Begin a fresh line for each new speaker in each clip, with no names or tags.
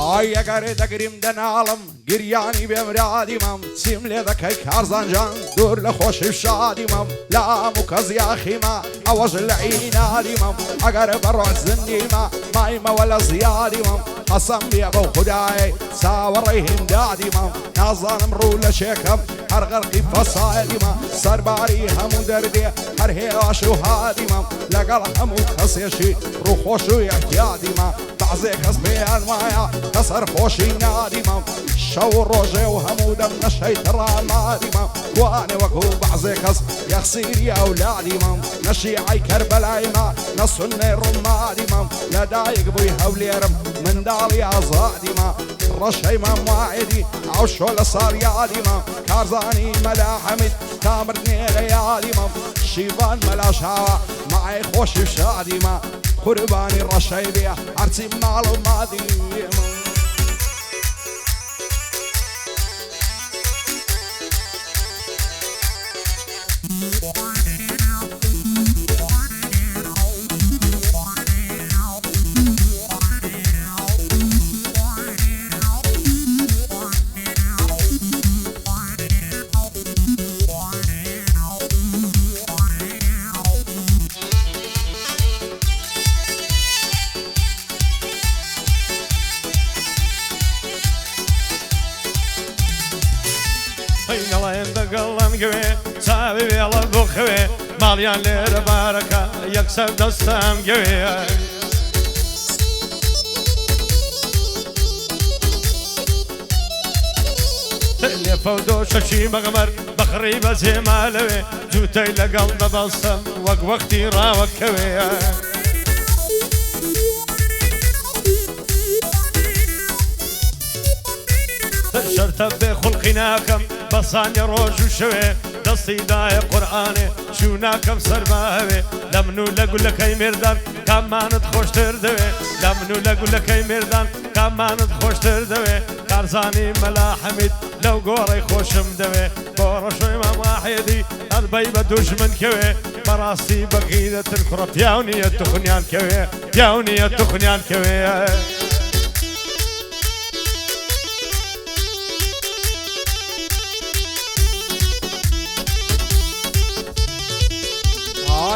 ئای ئەگەرێ دەگریم دەناڵم گریانی بێمرادی مەم چیم لێ دەکەی کارزانجان دوور لە خۆشی شادی مەم لام و کەس یاخیمە ئەوەش لە عینادی مەم ئەگەر بەڕۆژ زندیمە مایمەوە لە زیادی مەم قەسەم بێ بەو خودایە چاوەڕێی هیندادی مەم نازانم ڕوو لە شێکەم هەر غەرقی فەسادیمە سەرباری هەموو دەردێ هەر هێواش و هادیمەم لەگەڵ هەموو کەسێشی ڕووخۆش و یەکیادیمە بعضێ کەس پێیان وایە کە سەرخۆشی نادیمەم شەو ڕۆژێ و هەموو دەم نەشەی تڕامادیمەم کوانێ وەکو بعضێ کەس یەخسیری ئەولادیمەم نەشیعەی کەربەلایمە نەسونێ ڕوومادیمەم لەدایک بووی هەولێرم منداڵی ئازادیمە ڕەشەی مامواعدی ئەو شۆ لە ساریادیمە کارزانی مەلا حەمید تامردنێ لە یادیمەم شیڤان مەلاشاوە مای خۆشی شادیمە قوربانی ڕەشەی بێ هەرچی ماڵ و مادیمە چاوی وێڵە بخوێ ماڵیان لێرە بارەکە یەکسەر دەستم گوێ لێفە و دۆشەشی بەغمەر بەخڕی بەجێما لەوێ جووتەی لەگەڵ دەبەستم وەک وەختی ڕاوەکەوێ شەرتە بێ خوڵقی ناکەم بەسانی ڕۆژ و شەوێ دەستی دایە قورئانێ شو ناکەم سەر باوێ لە من و لە گولەکەی مێردان کامانت خۆشتر دەوێ لە من و لە گولەکەی مێردان کامانت خۆشتر دەوێ کارزانی مەلا حەمید لەو گۆڕەی خۆشم دەوێ بۆ ڕەشۆی ماماحێدی هەربەی بە دوژمن کەوێ بەڕاستی بەقیدەتر کوڕە پیاو نییە توخنیان کەوێ پیاو نییە توخنیان کەوێ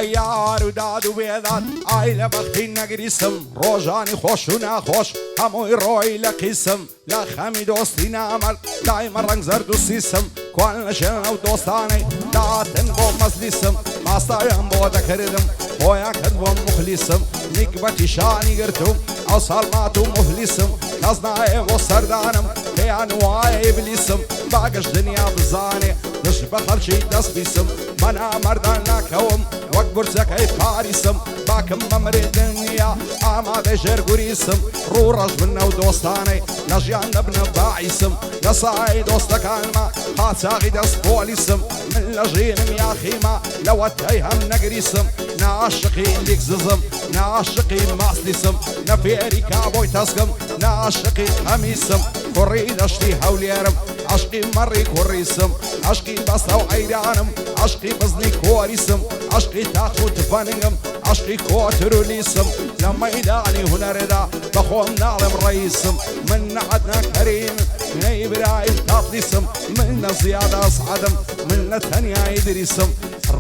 یار و داد و بێداد ئای لە بەختی نەگریسم ڕۆژانی خۆش و ناخۆش هەمووی ڕۆی لە قیسم لە خەمی دۆستی نامەل دایمە ڕەنگ زەرد و سیسم کوان لە ژێنە و دۆستانەی داتن بۆ مەزلیسم ماستاویان بۆ دەکردم خۆیان کرد بۆم مخلیسم نیکبەتی شانی گرتوم ئەو ساڵمات و مفلیسم کەس نایە بۆ سەردانم پێیان وایە ئیبلیسم باگەش دنیا بزانێ دش بە خەڵکی دەست بیسم من ئامەردان ناکەوم وەک بورجەکەی پاریسم باکم مەمرێ دنیا ئامادەی ژێرگوریسم ڕوو ڕەش بنە و دۆستانەی لە ژیان دەبنە باعیسم لە سای دۆستەکانمە قاچاقی دەست پۆلیسم من لە ژینم یاخیمە لەوەتەی هەم نەگریسم ناشقی لیک ززم ناشقی ماسلیسم نەفێری کابۆی تەسکم ناشقی خەمیسم کوڕی دەشتی هەولێرم عشقی مەڕی کوڕیسم عشقی بەستە و ئەیرانم عشقی بزنی کۆریسم عشقی تاق و تفەنگم عشقی کۆتر و لیسم لە مەیدانی هونەردا بەخۆم ناڵم ڕئیسم من نەعەدنە کەریم نەی برای تاقلیسم من لە زیادە ئەسعەدم من لە تەنیایی دریسم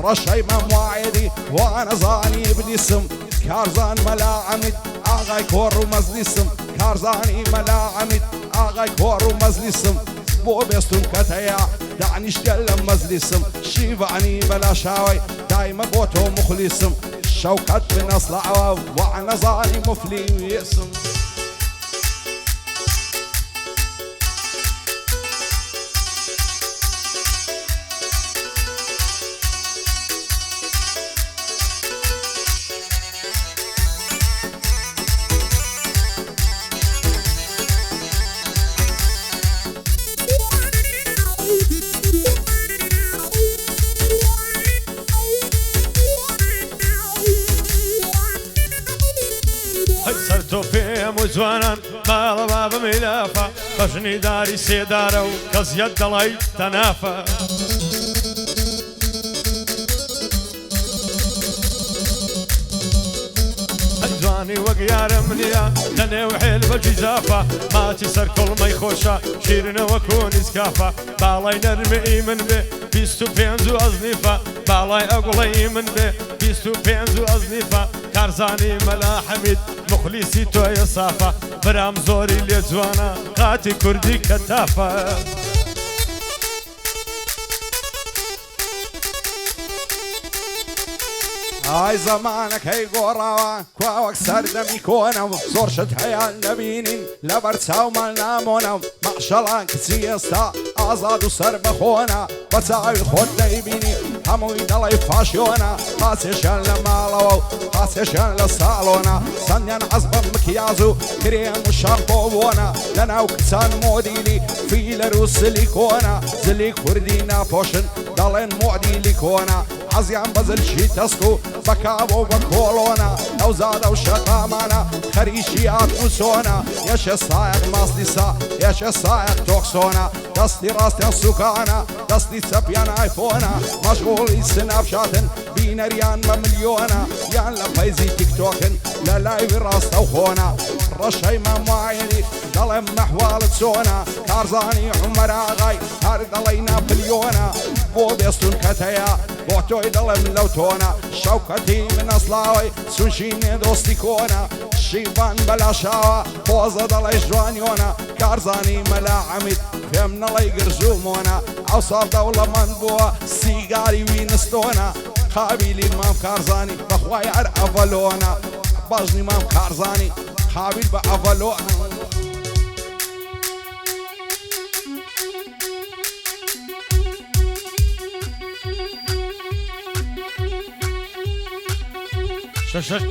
ڕەشەی مەمواعێدی وانەزانی ئیبلیسم کارزان مەلا حەمید ئاغای کۆڕ و مەزلیسم کارزانی مەلا حەمید ئاغای کۆڕ و مەزلیسم بۆ بێستون کەتەیە دانیشتە لە مەزلیسم شیڤانی بەلاشاوی دایمە بۆ تۆ مخلیسم شەوکەت بنەسڵەوە وانەزانی مفلیسم جوانان ماڵە بابە میلافە بەژنی داری سێدارە و کەزیەت دەڵی تەنافە
ڕۆژانی وەک یارم نییە لەنێو حێل بە جیزافە ماچی سەر کۆڵمەی خۆشە شیرنەوە کۆنیز کافە باڵای نەرمەی من بێ 25 و ئەزنیفە باڵای ئەگوڵەی من بێ 25 و ئەزنیفە کارزانی مەلا حەمید مخلیسی تۆیە سافە برام زۆری لێ جوانە قاتی کوردی کەتافە
ئای زەمانەک هەی گۆڕاوە کواوەک سەردەمی کۆنەم زۆر شت هەیان دەبینین لەبەر چاومان نامۆنەم مەعشەڵان کچی ئێستا ئازاد و سەر بەخۆنە بە چاوی خۆت دەیبینی هەمووی دەڵی فاشیۆنە پاچێشیان لە ماڵەوە و پاچێشیان لە ساڵۆنە سەندیان عەز بە مکیاز و کرێم و شامپۆ بۆنە لەناو کچان مۆدیلی فیلەر و سلیکۆنە زلی کوردی ناپۆشن دەڵێن مۆدیلی کۆنە حەزیان بە زلشی تەسک و بەکاو و بە کۆڵۆنە ئەو زادە و شەقامانە خەریشی هات و چۆنە یەشە سایەق ماستیسا یەشە سایەق تۆکسۆنە دەستی ڕاستیان سوکانە دەستی چەپیان ئایفۆنە مەشغوڵی سناپشاتن بینەریان بە ملیۆنە یان لە پەیزی تیکتۆکن لە لایوی ڕاستە و خۆنە ڕەشەی مامایلی دەڵێم مەحواڵت چۆنە کارزانی عومەر ئاغای هەر دەڵێی ناپلیۆنە بۆ بێستون کەتەیە بۆ تۆی دەڵێم لەو تۆنە شەوکەتی منەسڵاوی سوشینێ دۆستی کۆنە شیبان بەلاشاوە پۆزە دەڵێ جوانیۆنە کارزانی مەلا عەمید پێم نەڵێی گرژومۆنە ئەو ساڵ دەوڵەمەند بووە سیگاری وینستۆنە قابیلی مام کارزانی بەخوای هەر ئەڤەلۆنە بەژنی مام کارزانی قابیل بە ئەڤەلۆنە
شەشەک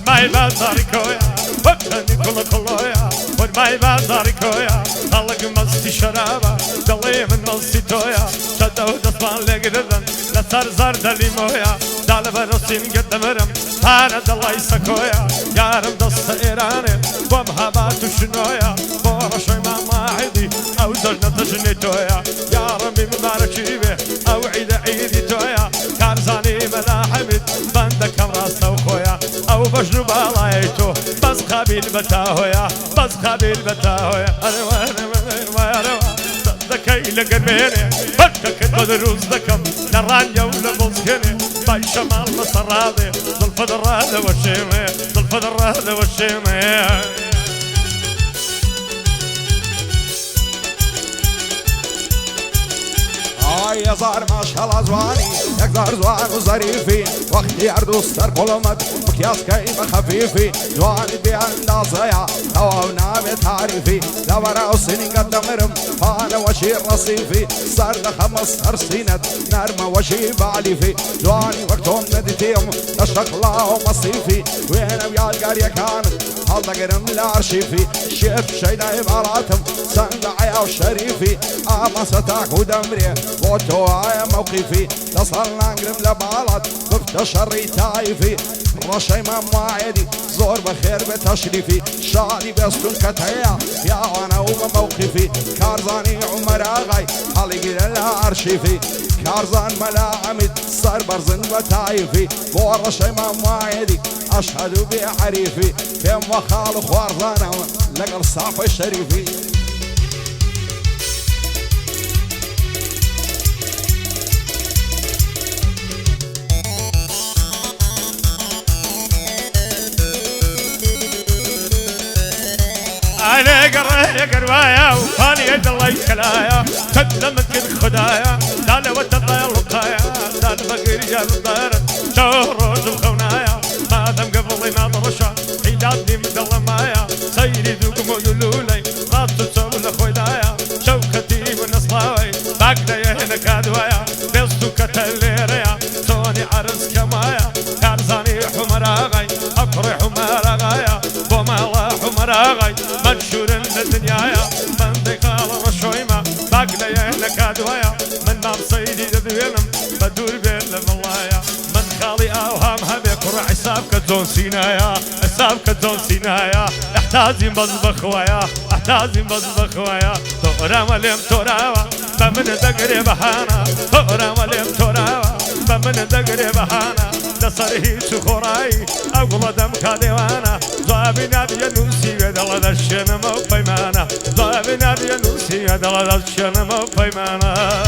مای بازاری کویا وقتی کل کلویا ود مای بازاری کویا خالق مستی شرابا دلی من مستی تویا شد و دستان لگردن لسر زرد لیمویا دال برسین قدمرم هر دلای سکویا یارم دست ایرانه بام هوا توشنویا بارشای ما ماعدی او زجنا تجنی تویا یارم مبارکی به او عیدی تویا کارزانی ملا حمید بندکم راست و خویا او بجنو بالای تو بس قابل بتاهویا بس قابل بتاهویا دكاي لقربيني فكك بدروز دكم نرانيا ولا بوسكني باي شمال مصراضي ظل فدراده والشيمي ظل فدراده والشيمي
يا زار ما شاء الله زواني يقدر زوان وظريفي وقت يردو ستر كلمت مكياس كيف خفيفي زواني بأن صيا هواونا بتعريفي لورا وسنين قدمرم فانا وشي رصيفي صار لخمس سنة نرمى وشي بعليفي زواني وقتهم نديتيهم نشق الله ومصيفي وين ويا القرية كانت هلا قرم لارشيفي شيف شيدا عباراتهم سندعيا وشريفي اما ستاك ودمري بوتو عيا موقفي تصلنا نقرم لبالات بفت شري تايفي رشي مماعدي زور بخير بتشريفي شادي بستون كتايا يا وانا وموقفي كارزاني عمر اغاي حالي لها ارشيفي كارزان ملا عمد صار برزن بتايفي بو رشي مماعدي اشهد بعريفي كم وخال خوارزانا لقل صافي الشريفي
أنا قروايا وفاني يد الله يكلايا تدمت كل خدايا دانا وتضيع لقايا دانا بقير جاب الدار شهروز الخونايا ما دام قبلي ناظرشا عيدادني مدل مايا سيري دوق مدلولي رابطو تسول خويدايا شوكتي من اصلاوي باقدا هنا كادوايا بيستو كتليريا توني عرس كمايا كارزاني حمراغي أفري حمراغايا بومالا حمراغي منشور الدنيايا من دقال رشويمة باقلا يهلك أدوايا من نار سيدي ذوينم بدور بين الملايا من خالي أوهام هبك ورع حسابك زون سينايا سابك زون سينايا احتاجي مزبخ ويا احتاجي مزبخ ويا تورا ولم تورا بمن دقري بحانا تورا ولم تورا بمن دقري بحانا دصره شخوراي اقول دم كادوانا ضابي نادي نوسي بدل الشنم بيمانا ضابي نادي نوسي بدل الشنم بيمانا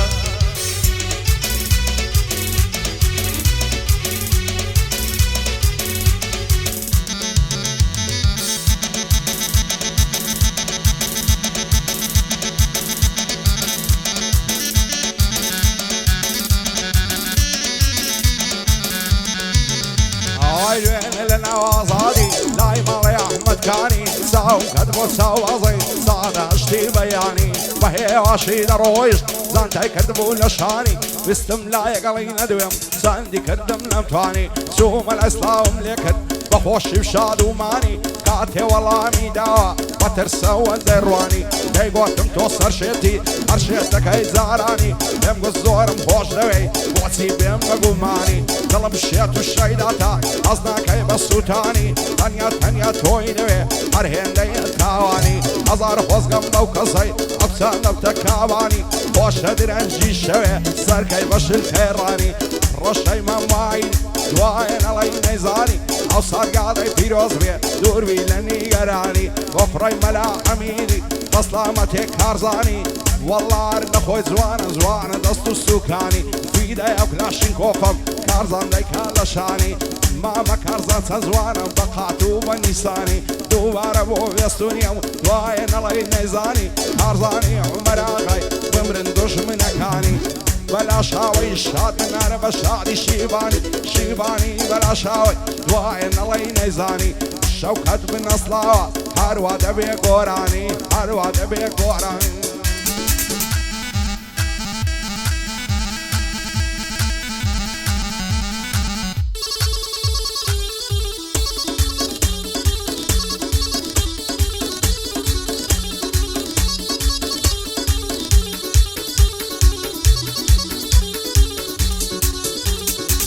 عايلين لنا وصادي دايما يا احمد كاني ساو كتبو ساو عظي صاد اشتي بياني وهي واشي درويش زانتي كتبو لشاني بستم لا يقلينا دويم ساندي كدم نمتواني سوم الاسلام ليكت بخوش بشاد وماني كاتي والله ميداوا بترسو الدرواني بيقوتم توصر شيتي ارشيتك اي زاراني بيم قزورم خوش دوي بوتي بيم بقوماني طلب الشيت والشيداتا أصنا كي بسوتاني تنيا توي دوي هرهن دي التاواني أزار خوزقم لو قصي أبسان بتكاواني خوش درنجي شوي سر كي بش الخيراني رشي مماعين دواين علي نيزاني أوصار قاضي بيروز بي دور بي لني قراني وفري ملا عميدي بصلامتي كارزاني والله أرد خوي زوانا دستو السوكاني في دايا كلاشين كوفم كارزان داي كالشاني ماما كارزان سزوانا بقاتو بنيساني دوباره بو يستونيو دواين علي نيزاني كارزاني عمر آغاي بمرن دشمنكاني بلا شاوي الشاد من انا بشادي شيباني بلا شاوي دواين علي نيزاني شوكت بن اصلاوة هروا دبي قراني هروا دبي قراني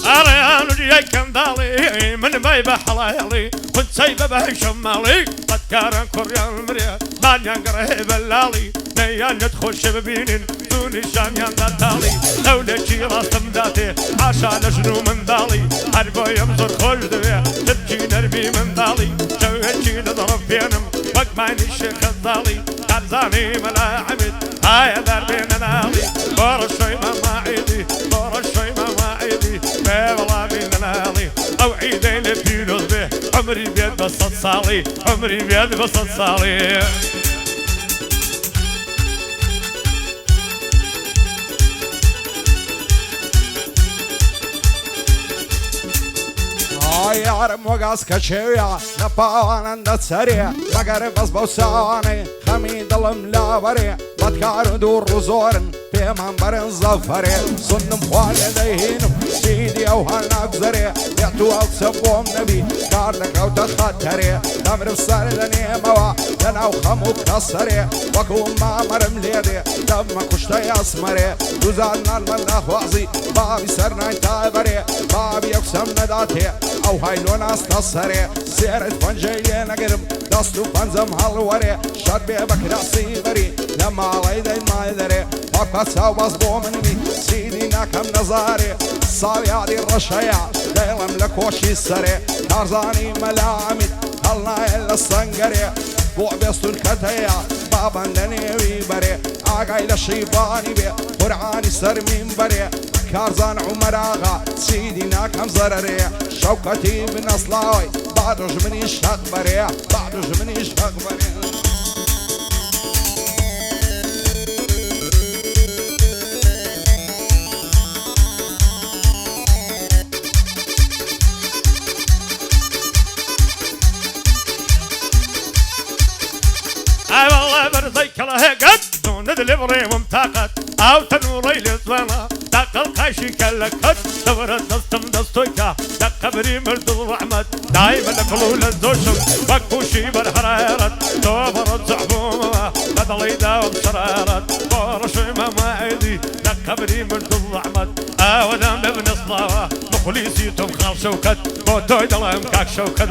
أنا جاي كم ضالي من بيبة حلايلي كنت سايبة به شمالي قد كارن كوريان المريا ما ينقره بلالي نيان ندخل شبابين دوني شاميان داتالي لولا شي راس مداتي عاشا لجنو من ضالي حربو يمزر خوش دويا تبكي نربي من ضالي شوهي نضرب فينم وقت ماني الشيخ الضالي قرزاني ملا عمد هاي دربين نالي بورا شوي ما عيدي بورا شوي ما عيدي والله بين نالي او عيدين بيلوز به عمري بيد بسط صالي عمري بيد بسط صالي
يارم وقاس كشويا نباوان عند سريع مقرب بس بوساني خميد الملابري بدكار دور رزورن بيمان برن زفري صنم والديهنم سيدي او هالنقزري يعتو اكسبوم نبي كارنك او تخطري دمر بسردني موا دنا وخمو كسري وكوم ما مرم ليدي دم كشتي اسمري دوزالنا المناخ وعزي بابي سرنا انتابري بابي اكسم نداتي او هايلون استصري سيرت فنجي نقرم دستو فنزم هالوري شاد بيبك راسي بري لما علي ما يدري فقط ساو بصبو مني سيدي ناكم نظاري صار يعدي الرشايا دايلم لكوشي السري كارزاني ملاعمد هلنا إلا السنقري بوع بيستو الكتايا بابا دني ويبري آقاي لشيباني بي قرعاني سر من بري كارزان عمر آغا سيدي ناكم زرري شوكتي بن أصلاوي بعدوش مني شاق بري بعدوش مني شاق بري
اي والله برضيك الله قد دون دليفري ممتاقت او تنوري للزوانا داق القاشي كلكت دورت دستم دستويكا داق قبري مرد الرحمت دايما لكلو للزوشم وكوشي بالحرارت دوبرت زعبومة بدلي داوم شرارت بورشي ما عيدي داق قبري مرد الرحمت او دام ابن الصلاة بوليسي توم خال شوكت بو توي دلم كاك شوكت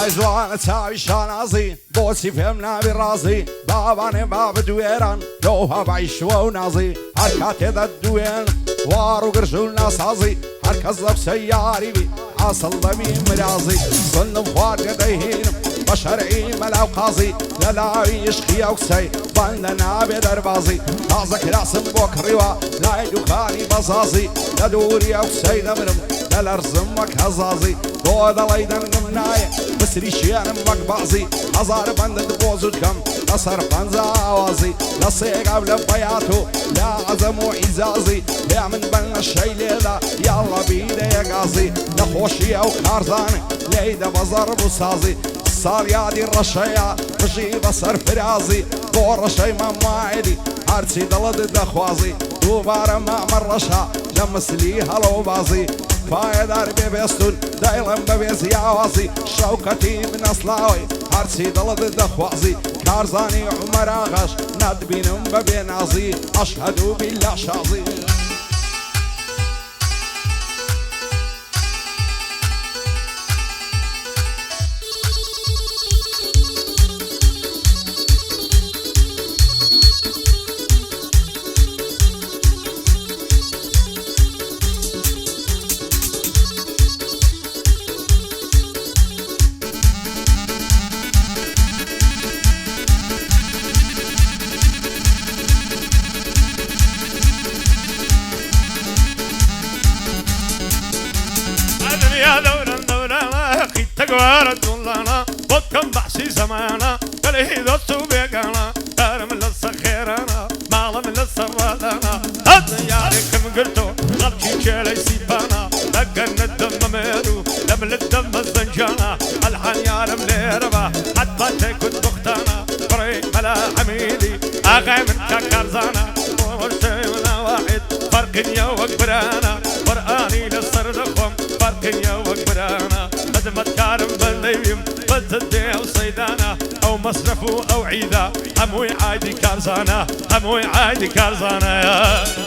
جوان تساوي شانازي بوسي فهمنا بالرازي باباني باب دويران لوها بعيش ونازي حركات ذا الدوين وارو قرشولنا صازي حركة زب سياري بي عاصل ضمي مرازي صنف فارق ديهينم بشرعي ملاو قازي للاوي يشخي اوكسي باننا بدربازي تازك راسم بوكريوا لا يدوخاني بزازي لدوري اوكسي دمرم للارزمك هزازي بودا ليدن قمناي بسري شيان مقبازي هزار بندد بوزودكم لصر بنزا اوازي لصيق قبل بياتو لا عزمو عزازي يا من بلنا الشي ليلا يلا بيدا يا قازي لخوشي او كارزاني ليدا بزر بوسازي صار يادي الرشايا بجي بصر فرازي بور شي ما معيدي عرسي دلد دخوازي دوباره ما مرشها لمسليها لو بازي فايدار بيبستون دايلم ببيز ياوازي شوكتي من اصلاوي عرسي دلد دخوازي كارزاني عمر اغاش ندبينم ببينازي اشهد بالله شازي
يا دورنا خيت تقوار الدولانا بطكم بحسي زمانا قليه دوتو بيقانا دار من الصخيرانا مالا من السرادانا الدنيا لكم قلتو غلشي جيلي سيبانا لقن الدم ميرو لمل الدم الزنجانا الحان يا لمليربا حتى تكون بختانا فريق ملا حميدي اغا من كاكارزانا ومرسينا واحد فرق يا وقبرانا قرآني للصردخم فرق يا وقبرانا خدمة كارم بالليم بتدي او صيدانا او مصرفو او عيدا هموي عادي كارزانا هموي عادي كارزانا يا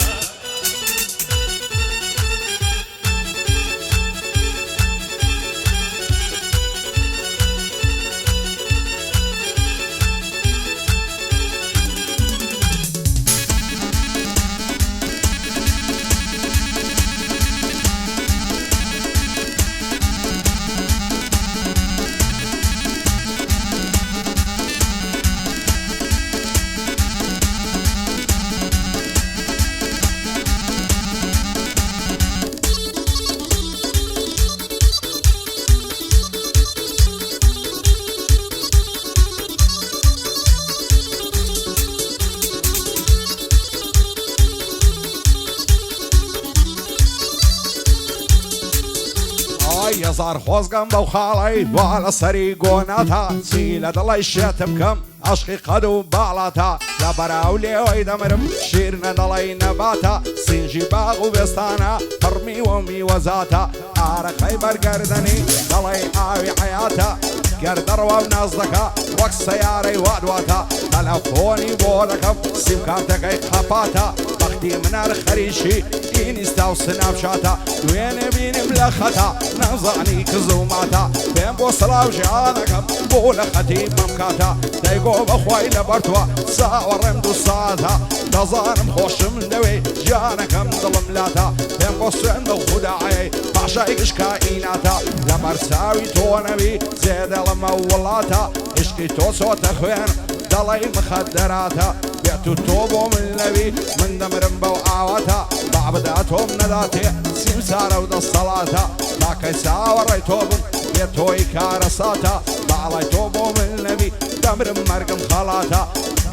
يزار خوزقم بو خالي وعلى سريقوناتا سيلة دلي شاتمكم عشقي قدو بالاتا لبراولي ويدمرم شيرنا دلي نباتا سينجي باغو بستانا فرمي ومي وزاتا عارق خيبر قردني دلي عاوي حياتا قردر ونازدكا وقت سياري وادواتا تلفوني بودكم سيم كارتك خفاتا بختي من الخريشي إني ستاو سناب شاتا وين بيني ملختا نظعني كزوماتا بين بوصلا وجانكم بولختي ممكاتا دايقو بخواي لبرتوا ساور رمدو ساتا تظانم خوش من دوي جانكم ظلم لاتا بين بوصلا خداعي بعشايقش كائناتا لمرساوي تونبي زيد المولاتا اشكي تو صوت اخوين دلي مخدراتا بيعتو توبو من النبي من دمرم بوعاوتا بعبداتهم نداتي سيمسارة ودا الصلاة باكي ساوري توبم بيتوي كارساتا بعلي توبو من النبي دمرم مرقم خلاتا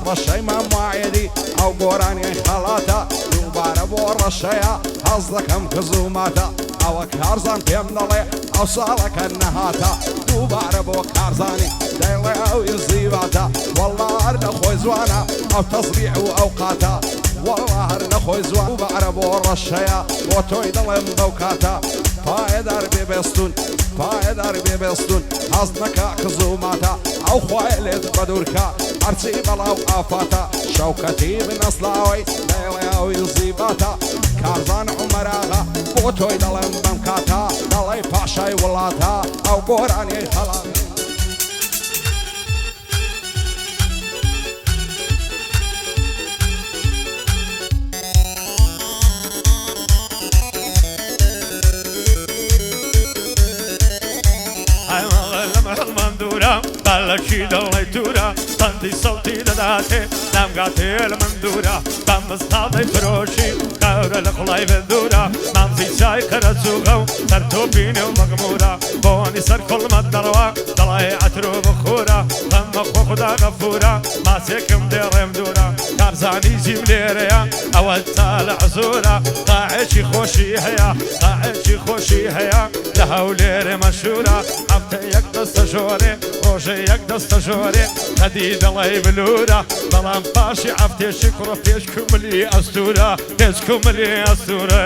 رشي ما معيدي او قوراني خلاتا دووبارە بۆ ڕەشەیە هەز دەکەم کە زووماتە ئەوە کارزان پێم دەڵێ ئەو ساڵەکە نەهاتە دووبارە بۆ کارزانی دەیڵێ ئەو ئیزیباتە وەڵڵا هەر نەخۆی جوانە ئەو تەزریع و ئەو قاتە وەڵڵا هەر نەخۆی جوان دووبارە بۆ ڕەشەیە بۆ تۆی دەڵێم بەو کاتە پایەدار بێبێستون پایەدار بێبێستون هەز نەکا کە زووماتە ئەو خوای لێت بەدوورکە هەرچی بەڵاو ئافاتە شەوکەتی بنەسلاوی دەیڵێ ئەو ئیزیباتە کارزان عومەراغا بۆ تۆی دەڵێم بەم کاتە دەڵێ پاشای وڵاتە ئەو گۆرانیەی خەڵات
بالکی دڵی تورە بەندی سەوتی دەداتێ نامگاتێ لە من دوورە بەم مستاڵی فرۆشی کەورە لە خوڵای بندورە مامزی چای کەرەچووغە و سەرتۆپینێ و مەغمورە بۆنی سەر کۆڵمەت دەڕەوە دەڵای عەتر و بخورە بەمە خۆ خدا غەفورە ماسێکم دێڕێم دوورە کارزانی جیم لێرەیە ئەوە تا لە عزورە قاعێکی خۆشی هەیە قاعێکی خۆشی هەیە لە هەولێرێ مەشهورە هەفتە یەک دەستە ژۆرێ ڕۆژە یەک دەستە ژۆرێ قەدی دەڵی بلورە بەڵام پاشی هەفتێشی کوڕە پێش کوملی ئەستورە پێش کوملی ئەستورە